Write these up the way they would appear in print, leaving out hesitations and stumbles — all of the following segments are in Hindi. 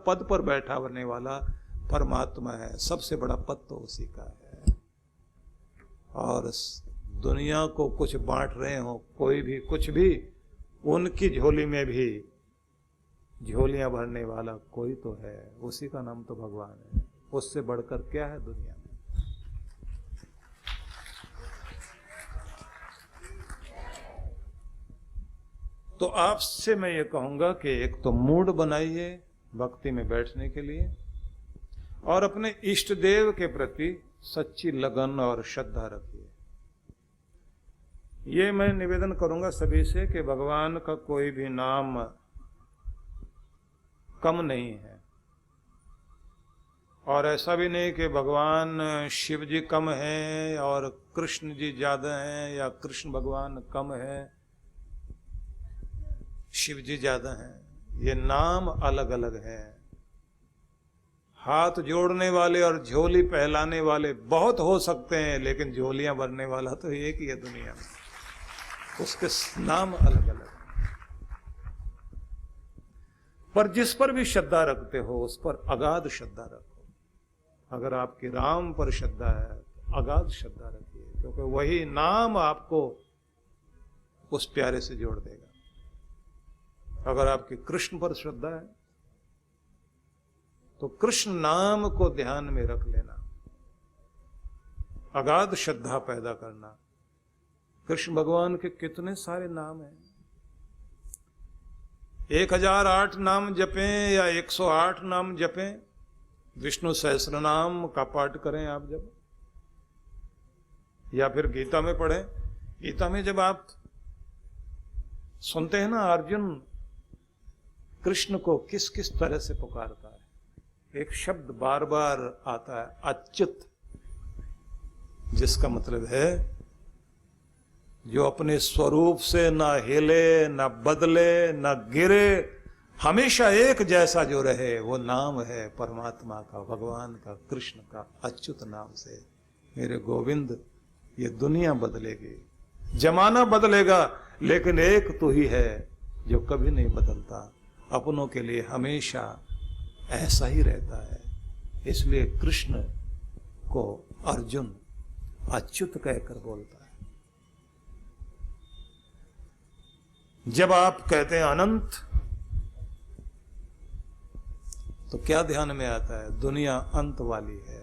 पद पर बैठा होने वाला परमात्मा है। सबसे बड़ा पद तो उसी का है। और दुनिया को कुछ बांट रहे हो, कोई भी कुछ भी, उनकी झोली में भी झोलियां भरने वाला कोई तो है, उसी का नाम तो भगवान है। उससे बढ़कर क्या है दुनिया में। तो आपसे मैं ये कहूंगा कि एक तो मूड बनाइए भक्ति में बैठने के लिए, और अपने इष्ट देव के प्रति सच्ची लगन और श्रद्धा रखिए। ये मैं निवेदन करूंगा सभी से कि भगवान का कोई भी नाम कम नहीं है, और ऐसा भी नहीं कि भगवान शिव जी कम हैं और कृष्ण जी ज्यादा हैं, या कृष्ण भगवान कम है शिव जी ज्यादा हैं। ये नाम अलग अलग है। हाथ जोड़ने वाले और झोली पहलाने वाले बहुत हो सकते हैं, लेकिन झोलियां भरने वाला तो एक ही है दुनिया में, उसके नाम अलग अलग। पर जिस पर भी श्रद्धा रखते हो उस पर अगाध श्रद्धा रखो। अगर आपकी राम पर श्रद्धा है तो अगाध श्रद्धा रखिए, क्योंकि वही नाम आपको उस प्यारे से जोड़ देगा। अगर आपकी कृष्ण पर श्रद्धा है तो कृष्ण नाम को ध्यान में रख लेना, अगाध श्रद्धा पैदा करना। कृष्ण भगवान के कितने सारे नाम हैं। 1008 नाम जपें या 108 नाम जपें, विष्णु सहस्त्र नाम का पाठ करें आप जब, या फिर गीता में पढ़ें। गीता में जब आप सुनते हैं ना अर्जुन कृष्ण को किस किस तरह से पुकारता है, एक शब्द बार बार आता है, अच्युत, जिसका मतलब है जो अपने स्वरूप से ना हिले ना बदले ना गिरे, हमेशा एक जैसा जो रहे, वो नाम है परमात्मा का, भगवान का, कृष्ण का। अच्युत नाम से मेरे गोविंद ये दुनिया बदलेगी, जमाना बदलेगा, लेकिन एक तू ही है जो कभी नहीं बदलता, अपनों के लिए हमेशा ऐसा ही रहता है। इसलिए कृष्ण को अर्जुन अच्युत कहकर बोलता है। जब आप कहते हैं अनंत, तो क्या ध्यान में आता है? दुनिया अंत वाली है।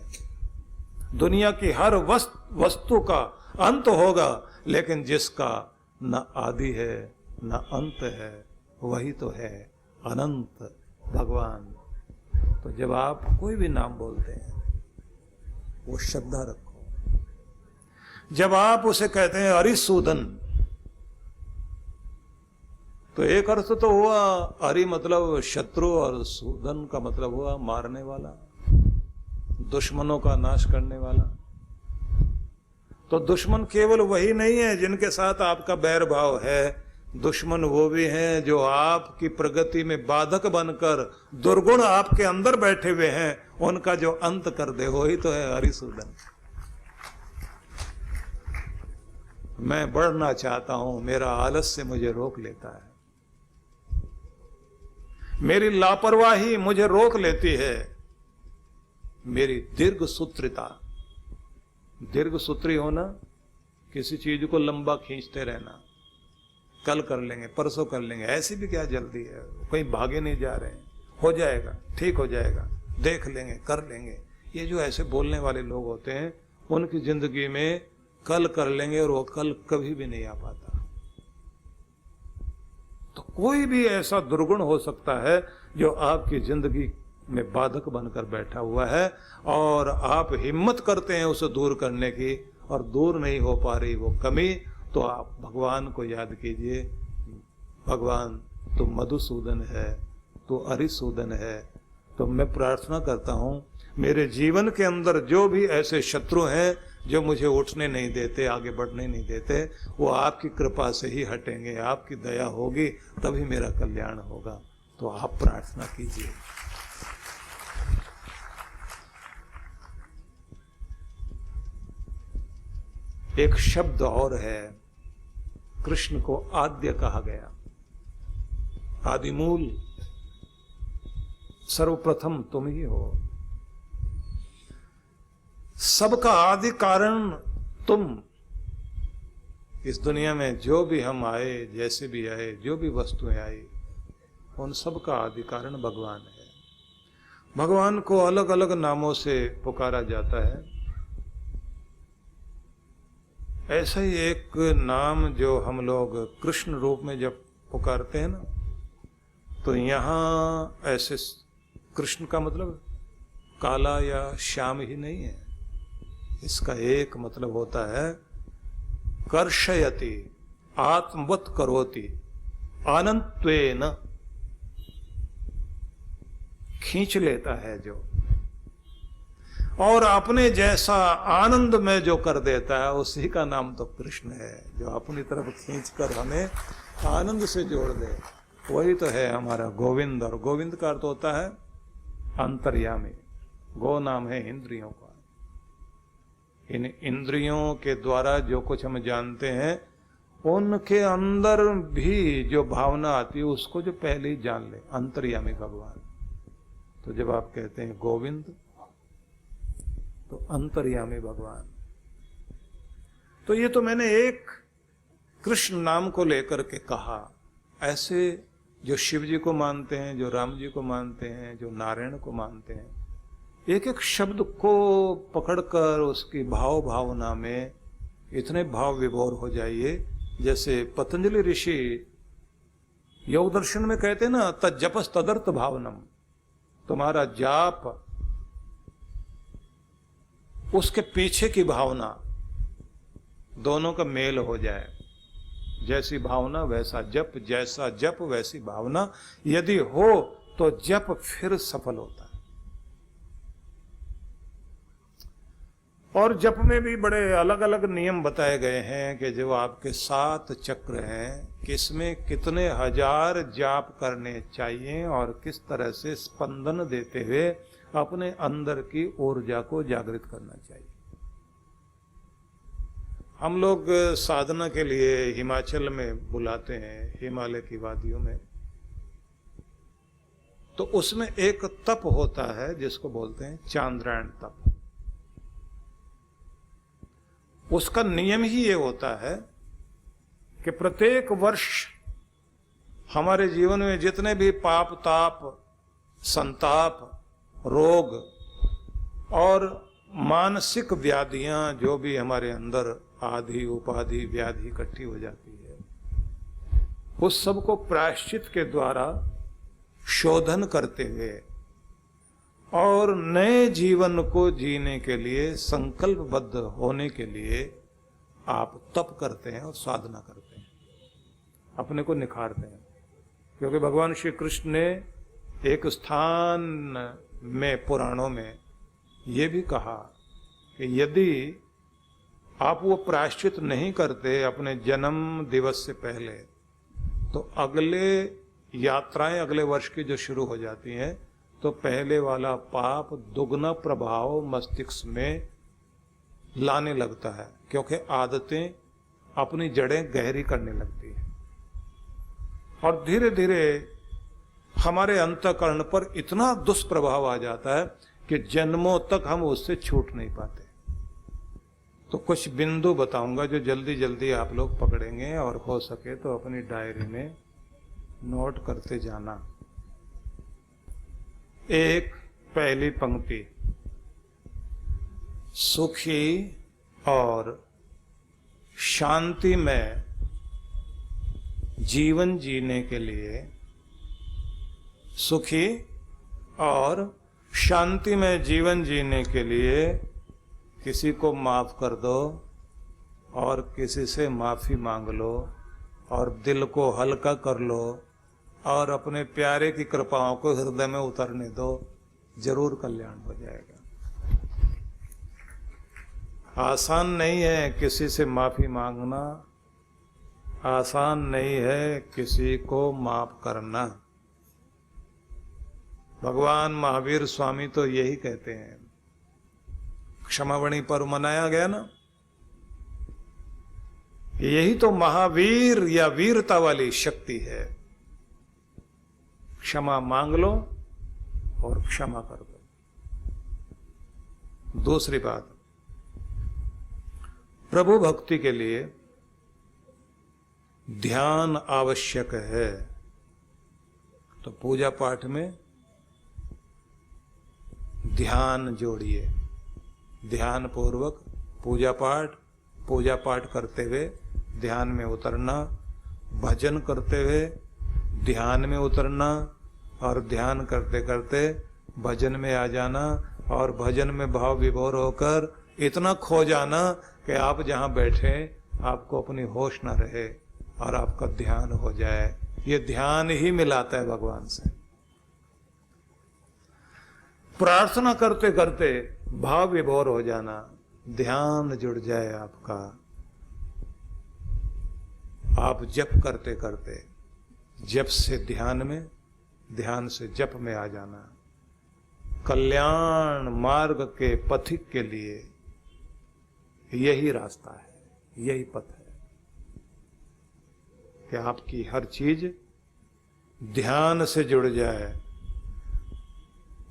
दुनिया की हर वस्तु का अंत होगा, लेकिन जिसका न आदि है न अंत है, वही तो है अनंत भगवान। तो जब आप कोई भी नाम बोलते हैं वो श्रद्धा रखो। जब आप उसे कहते हैं अरिसूदन, तो एक अर्थ तो हुआ अरि मतलब शत्रु, और सूदन का मतलब हुआ मारने वाला, दुश्मनों का नाश करने वाला। तो दुश्मन केवल वही नहीं है जिनके साथ आपका बैर भाव है, दुश्मन वो भी हैं जो आपकी प्रगति में बाधक बनकर दुर्गुण आपके अंदर बैठे हुए हैं, उनका जो अंत कर दे, वही तो है हरिसूदन। मैं बढ़ना चाहता हूं, मेरा आलस्य मुझे रोक लेता है, मेरी लापरवाही मुझे रोक लेती है, मेरी दीर्घसूत्रिता। दीर्घसूत्री होना, किसी चीज को लंबा खींचते रहना, कल कर लेंगे, परसों कर लेंगे, ऐसी भी क्या जल्दी है, कहीं भागे नहीं जा रहे हैं, हो जाएगा, ठीक हो जाएगा, देख लेंगे, कर लेंगे। ये जो ऐसे बोलने वाले लोग होते हैं, उनकी जिंदगी में कल कर लेंगे और वो कल कभी भी नहीं आ पाता। तो कोई भी ऐसा दुर्गुण हो सकता है जो आपकी जिंदगी में बाधक बनकर बैठा हुआ है, और आप हिम्मत करते हैं उसे दूर करने की, और दूर नहीं हो पा रही वो कमी, तो आप भगवान को याद कीजिए। भगवान तू मधुसूदन है, तू अरिसूदन है। तो मैं प्रार्थना करता हूं मेरे जीवन के अंदर जो भी ऐसे शत्रु हैं जो मुझे उठने नहीं देते, आगे बढ़ने नहीं देते, वो आपकी कृपा से ही हटेंगे, आपकी दया होगी तभी मेरा कल्याण होगा। तो आप प्रार्थना कीजिए। एक शब्द और है, कृष्ण को आद्य कहा गया, आदिमूल, सर्वप्रथम तुम ही हो। सबका आदि कारण तुम। इस दुनिया में जो भी हम आए, जैसे भी आए, जो भी वस्तुएं आई, उन सब का आदि कारण भगवान है। भगवान को अलग अलग नामों से पुकारा जाता है। ऐसा ही एक नाम जो हम लोग कृष्ण रूप में जब पुकारते हैं ना, तो यहाँ ऐसे कृष्ण का मतलब काला या श्याम ही नहीं है। इसका एक मतलब होता है कर्षयति, आत्मवत करोति, अनंत्वेन, खींच लेता है जो, और अपने जैसा आनंद में जो कर देता है, उसी का नाम तो कृष्ण है। जो अपनी तरफ खींचकर हमें आनंद से जोड़ दे, वही तो है हमारा गोविंद। और गोविंद का अर्थ होता है अंतर्यामी। गो नाम है इंद्रियों का। इन इंद्रियों के द्वारा जो कुछ हम जानते हैं, उनके अंदर भी जो भावना आती है, उसको जो पहले ही जान ले, अंतर्यामी भगवान। तो जब आप कहते हैं गोविंद, तो अंतर्यामी भगवान। तो ये तो मैंने एक कृष्ण नाम को लेकर के कहा। ऐसे जो शिव जी को मानते हैं, जो राम जी को मानते हैं, जो नारायण को मानते हैं, एक एक शब्द को पकड़कर उसकी भाव भावना में इतने भाव विभोर हो जाइए। जैसे पतंजलि ऋषि योग दर्शन में कहते हैं ना, तज्जपस तदर्थ भावनम। तुम्हारा जाप, उसके पीछे की भावना, दोनों का मेल हो जाए। जैसी भावना वैसा जप, जैसा जप वैसी भावना यदि हो तो जप फिर सफल होता है। और जप में भी बड़े अलग अलग नियम बताए गए हैं कि जो आपके 7 चक्र हैं, किसमें कितने हजार जाप करने चाहिए और किस तरह से स्पंदन देते हुए अपने अंदर की ऊर्जा को जागृत करना चाहिए। हम लोग साधना के लिए हिमाचल में बुलाते हैं, हिमालय की वादियों में, तो उसमें एक तप होता है जिसको बोलते हैं चांद्रायण तप। उसका नियम ही ये होता है कि प्रत्येक वर्ष हमारे जीवन में जितने भी पाप, ताप, संताप, रोग और मानसिक व्याधियां जो भी हमारे अंदर आदि उपाधि व्याधि इकट्ठी हो जाती है, उस सब को प्रायश्चित के द्वारा शोधन करते हुए और नए जीवन को जीने के लिए संकल्पबद्ध होने के लिए आप तप करते हैं और साधना करते हैं, अपने को निखारते हैं। क्योंकि भगवान श्री कृष्ण ने एक स्थान में पुराणों में ये भी कहा कि यदि आप वो प्रायश्चित नहीं करते अपने जन्म दिवस से पहले, तो अगले यात्राएं अगले वर्ष की जो शुरू हो जाती हैं, तो पहले वाला पाप दुगना प्रभाव मस्तिष्क में लाने लगता है, क्योंकि आदतें अपनी जड़ें गहरी करने लगती हैं और धीरे धीरे हमारे अंतःकरण पर इतना दुष्प्रभाव आ जाता है कि जन्मों तक हम उससे छूट नहीं पाते। तो कुछ बिंदु बताऊंगा जो जल्दी जल्दी आप लोग पकड़ेंगे और हो सके तो अपनी डायरी में नोट करते जाना। एक, पहली पंक्ति, सुखी और शांति में जीवन जीने के लिए, सुखी और शांति में जीवन जीने के लिए किसी को माफ कर दो और किसी से माफी मांग लो और दिल को हल्का कर लो और अपने प्यारे की कृपाओं को हृदय में उतरने दो, जरूर कल्याण हो जाएगा। आसान नहीं है किसी से माफी मांगना, आसान नहीं है किसी को माफ करना। भगवान महावीर स्वामी तो यही कहते हैं, क्षमावणी पर्व मनाया गया ना, यही तो महावीर या वीरता वाली शक्ति है। क्षमा मांग लो और क्षमा कर दो। दूसरी बात, प्रभु भक्ति के लिए ध्यान आवश्यक है, तो पूजा पाठ में ध्यान जोड़िए। ध्यान पूर्वक पूजा पाठ करते हुए ध्यान में उतरना, भजन करते हुए ध्यान में उतरना, और ध्यान करते करते भजन में आ जाना, और भजन में भाव विभोर होकर इतना खो जाना कि आप जहां बैठे आपको अपनी होश ना रहे और आपका ध्यान हो जाए। ये ध्यान ही मिलाता है भगवान से। प्रार्थना करते करते भाव विभोर हो जाना, ध्यान जुड़ जाए आपका। आप जप करते करते जप से ध्यान में, ध्यान से जप में आ जाना। कल्याण मार्ग के पथिक के लिए यही रास्ता है, यही पथ है कि आपकी हर चीज ध्यान से जुड़ जाए।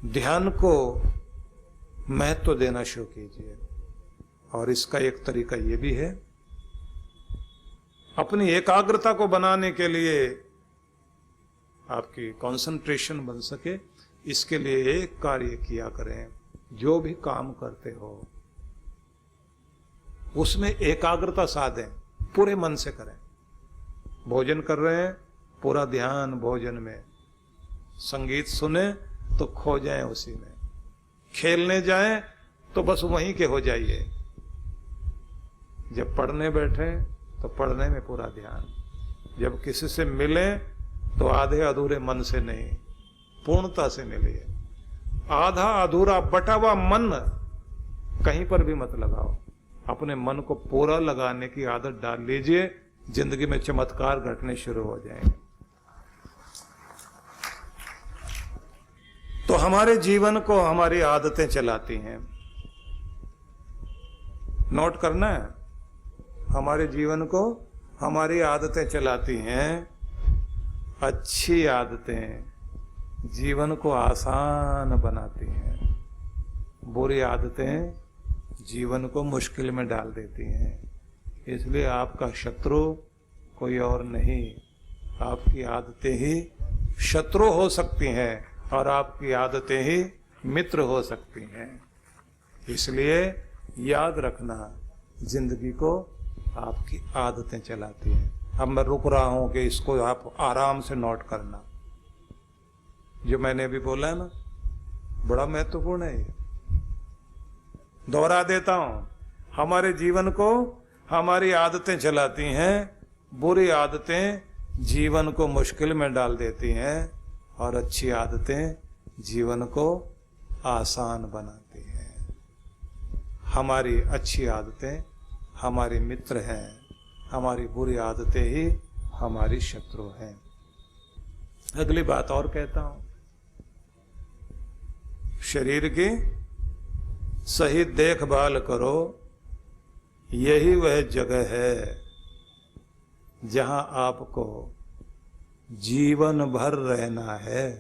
ध्यान को महत्व देना शुरू कीजिए। और इसका एक तरीका ये भी है, अपनी एकाग्रता को बनाने के लिए, आपकी कंसंट्रेशन बन सके, इसके लिए एक कार्य किया करें। जो भी काम करते हो उसमें एकाग्रता साधें, पूरे मन से करें। भोजन कर रहे हैं, पूरा ध्यान भोजन में। संगीत सुने तो खो जाएं उसी में। खेलने जाएं तो बस वहीं के हो जाइए। जब पढ़ने बैठे तो पढ़ने में पूरा ध्यान। जब किसी से मिले तो आधे अधूरे मन से नहीं, पूर्णता से मिलिए। आधा अधूरा बटा हुआ मन कहीं पर भी मत लगाओ। अपने मन को पूरा लगाने की आदत डाल लीजिए, जिंदगी में चमत्कार घटने शुरू हो जाएंगे। तो हमारे जीवन को हमारी आदतें चलाती हैं। नोट करना है, हमारे जीवन को हमारी आदतें चलाती हैं। अच्छी आदतें जीवन को आसान बनाती हैं, बुरी आदतें जीवन को मुश्किल में डाल देती हैं। इसलिए आपका शत्रु कोई और नहीं, आपकी आदतें ही शत्रु हो सकती हैं और आपकी आदतें ही मित्र हो सकती हैं। इसलिए याद रखना, जिंदगी को आपकी आदतें चलाती हैं। अब मैं रुक रहा हूं कि इसको आप आराम से नोट करना। जो मैंने अभी बोला है ना, बड़ा महत्वपूर्ण है ये। दोहरा देता हूं, हमारे जीवन को हमारी आदतें चलाती हैं। बुरी आदतें जीवन को मुश्किल में डाल देती हैं और अच्छी आदतें जीवन को आसान बनाती हैं। हमारी अच्छी आदतें हमारे मित्र हैं, हमारी बुरी आदतें ही हमारी शत्रु हैं। अगली बात और कहता हूं, शरीर की सही देखभाल करो। यही वह जगह है जहां आपको जीवन भर रहना है,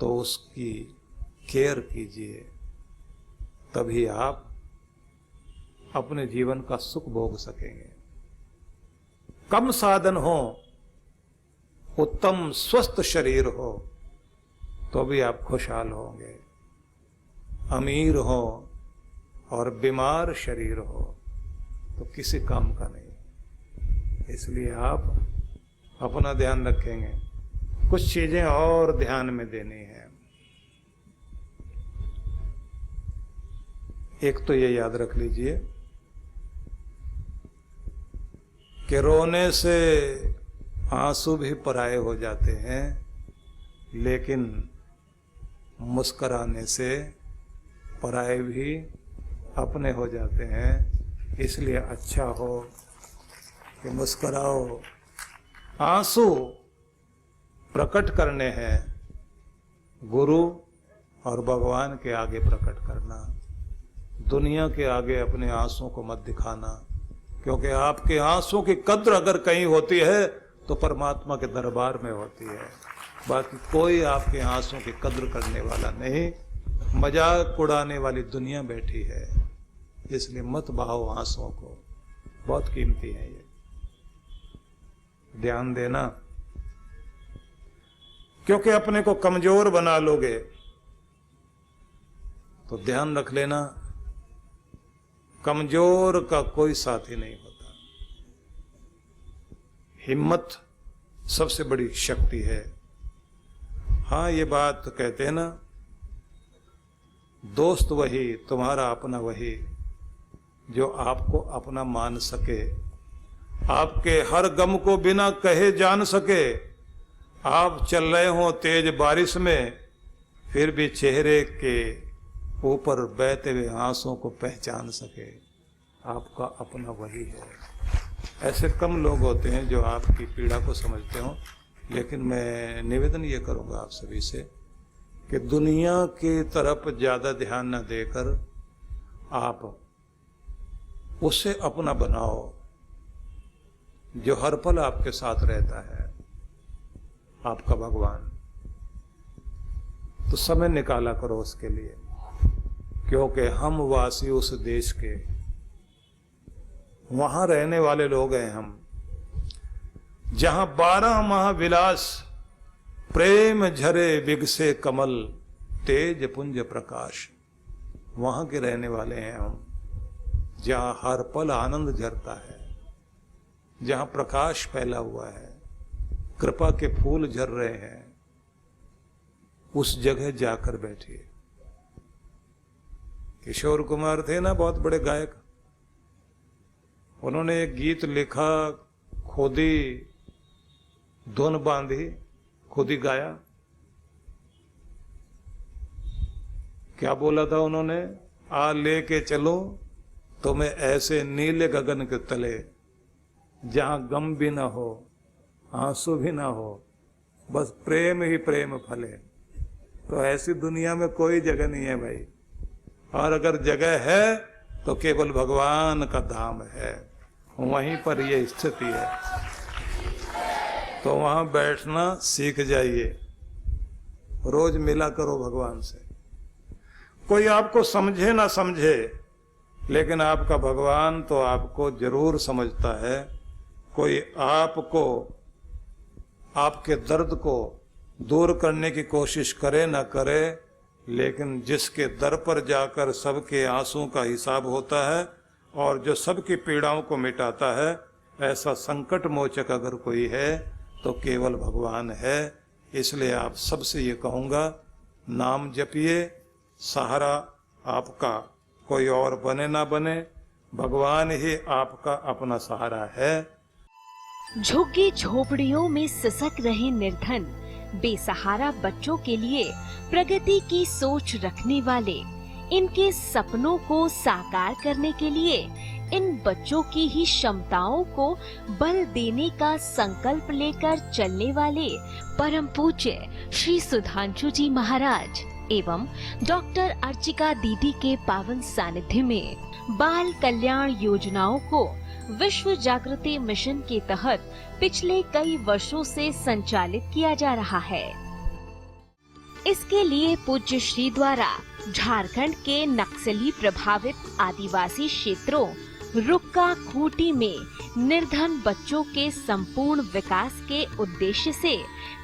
तो उसकी केयर कीजिए, तभी आप अपने जीवन का सुख भोग सकेंगे। कम साधन हो, उत्तम स्वस्थ शरीर हो, तो भी आप खुशहाल होंगे। अमीर हो और बीमार शरीर हो तो किसी काम का नहीं। इसलिए आप अपना ध्यान रखेंगे। कुछ चीजें और ध्यान में देनी है। एक तो ये याद रख लीजिए कि रोने से आंसू भी पराये हो जाते हैं, लेकिन मुस्कुराने से पराये भी अपने हो जाते हैं। इसलिए अच्छा हो कि मुस्कुराओ। आंसू प्रकट करने हैं, गुरु और भगवान के आगे प्रकट करना। दुनिया के आगे अपने आंसुओं को मत दिखाना, क्योंकि आपके आंसुओं की कद्र अगर कहीं होती है तो परमात्मा के दरबार में होती है। बाकी कोई आपके आंसुओं की कद्र करने वाला नहीं। मजाक उड़ाने वाली दुनिया बैठी है, इसलिए मत बहाओ आंसुओं को, बहुत कीमती है ये, ध्यान देना। क्योंकि अपने को कमजोर बना लोगे तो ध्यान रख लेना, कमजोर का कोई साथी नहीं होता। हिम्मत सबसे बड़ी शक्ति है। हाँ, ये बात कहते हैं ना, दोस्त वही, तुम्हारा अपना वही, जो आपको अपना मान सके, आपके हर गम को बिना कहे जान सके। आप चल रहे हो तेज बारिश में, फिर भी चेहरे के ऊपर बहते हुए आंसुओं को पहचान सके, आपका अपना वही है। ऐसे कम लोग होते हैं जो आपकी पीड़ा को समझते हो, लेकिन मैं निवेदन ये करूंगा आप सभी से कि दुनिया की तरफ ज्यादा ध्यान न देकर आप उसे अपना बनाओ जो हर पल आपके साथ रहता है, आपका भगवान। तो समय निकाला करो उसके लिए, क्योंकि हम वासी उस देश के, वहां रहने वाले लोग हैं हम, जहां 12 माह विलास, प्रेम झरे बिगसे कमल, तेज पुंज प्रकाश, वहां के रहने वाले हैं हम, जहां हर पल आनंद झरता है, जहां प्रकाश फैला हुआ है, कृपा के फूल झर रहे हैं, उस जगह जाकर बैठिए। किशोर कुमार थे ना, बहुत बड़े गायक, उन्होंने एक गीत लिखा, खुद ही धुन बांधी, खुद ही गाया। क्या बोला था उन्होंने? आ लेके चलो तुम्हें ऐसे नीले गगन के तले, जहां गम भी ना हो, आंसू भी ना हो, बस प्रेम ही प्रेम फले। तो ऐसी दुनिया में कोई जगह नहीं है भाई, और अगर जगह है तो केवल भगवान का धाम है, वहीं पर ये स्थिति है। तो वहां बैठना सीख जाइए, रोज मिला करो भगवान से। कोई आपको समझे ना समझे, लेकिन आपका भगवान तो आपको जरूर समझता है। कोई आपको, आपके दर्द को दूर करने की कोशिश करे ना करे, लेकिन जिसके दर पर जाकर सबके आंसुओं का हिसाब होता है और जो सबकी पीड़ाओं को मिटाता है, ऐसा संकट मोचक अगर कोई है तो केवल भगवान है। इसलिए आप सबसे ये कहूँगा, नाम जपिए, सहारा आपका कोई और बने ना बने, भगवान ही आपका अपना सहारा है। झुग्गी झोपड़ियों में सिसक रहे निर्धन बेसहारा बच्चों के लिए प्रगति की सोच रखने वाले, इनके सपनों को साकार करने के लिए इन बच्चों की ही क्षमताओं को बल देने का संकल्प लेकर चलने वाले परम पूज्य श्री सुधांशु जी महाराज एवं डॉक्टर अर्चिका दीदी के पावन सानिध्य में बाल कल्याण योजनाओं को विश्व जागृति मिशन के तहत पिछले कई वर्षों से संचालित किया जा रहा है। इसके लिए पूज्य श्री द्वारा झारखंड के नक्सली प्रभावित आदिवासी क्षेत्रों रुक्का खूंटी में निर्धन बच्चों के संपूर्ण विकास के उद्देश्य से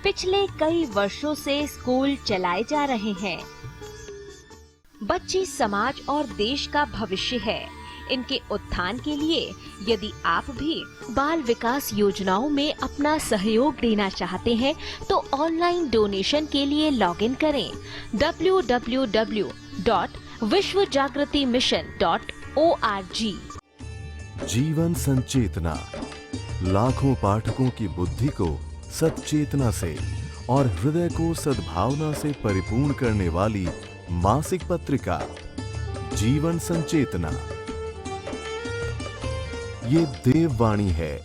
पिछले कई वर्षों से स्कूल चलाए जा रहे हैं। बच्चे समाज और देश का भविष्य है। इनके उत्थान के लिए यदि आप भी बाल विकास योजनाओं में अपना सहयोग देना चाहते हैं तो ऑनलाइन डोनेशन के लिए लॉगिन करें www.vishwajagritimission.org। जीवन संचेतना लाखों पाठकों की बुद्धि को सच्चेतना से और हृदय को सद्भावना से परिपूर्ण करने वाली मासिक पत्रिका जीवन संचेतना। ये देववाणी है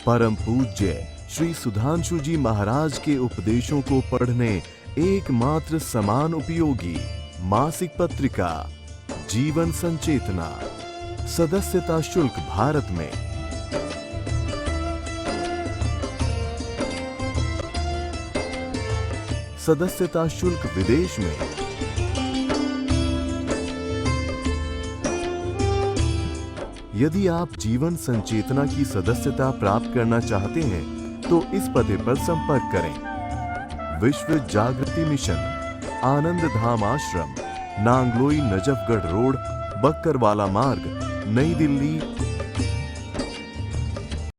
परम पूज्य श्री सुधांशु जी महाराज के उपदेशों को पढ़ने एकमात्र समान उपयोगी मासिक पत्रिका जीवन संचेतना। सदस्यता शुल्क भारत में। सदस्यता शुल्क विदेश में। यदि आप जीवन संचेतना की सदस्यता प्राप्त करना चाहते हैं तो इस पते पर संपर्क करें। विश्व जागृति मिशन, आनंद धाम आश्रम, नांगलोई नजफगढ़ रोड, बक्करवाला मार्ग, नई दिल्ली